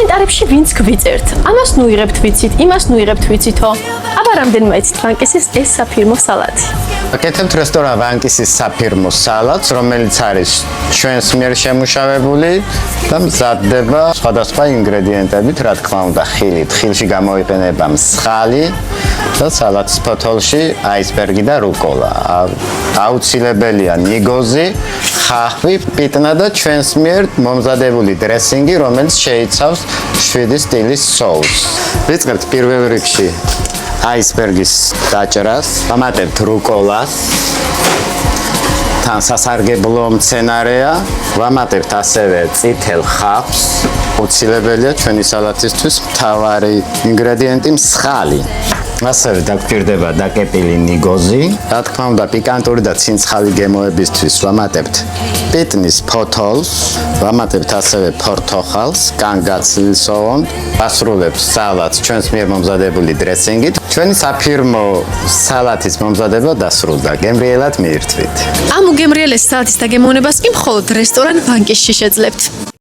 კომენტარებში ვინც გვიწერთ. ამას ნუ იღებთ ვიცით, იმას ნუ იღებთ ვიცითო. აბა რამდენმა იცით ვანკისის ეს საფირმო სალატი. Აკეთებთ რესტორან ვანკისის საფირმო სალატს, რომელიც არის ჩვენს მიერ შემუშავებული და მზადდება სხვადასხვა ინგრედიენტებით, რა თქმა უნდა, ხილით. ხილში გამოიყენება მსხალი და სალატის ფოთოლში აისბერგი და რუკოლა. აუცილებელია ნიგოზი, ხახვი, პიტნა და ჩვენს მიერ მომზადებული დრესინგი, რომელიც შეიცავს შვიდი სტილის соуს. ვიწყებთ პირველ რიგში აისბერგის დაჭრას, ვამატებთ რუკოლას. თან სასარგებლო მცენარეა, ვამატებთ ასევე წითელ ხავს. აუცილებელია ჩვენი სალატისთვის მთავარი ინგრედიენტი მსხალი. ასევე დაგვჭირდება დაკეპილი ნიგოზი. რა თქმა უნდა, პიკანტური და ცინცხალი გემოებისთვის ვამატებთ პიტნის ფოთოლს, ვამატებთ ასევე ფორთოხალს, კანგაცლის ოღონდ, ასრულებს სალატს ჩვენს მიერ მომზადებული დრესინგით. ჩვენი საფირმო სალატის მომზადება დასრულდა. გემრიელად მიირთვით. ამ უგემრიელეს სალატის დაგემოვნებას კი მხოლოდ რესტორან ვანკისში შეძლებთ.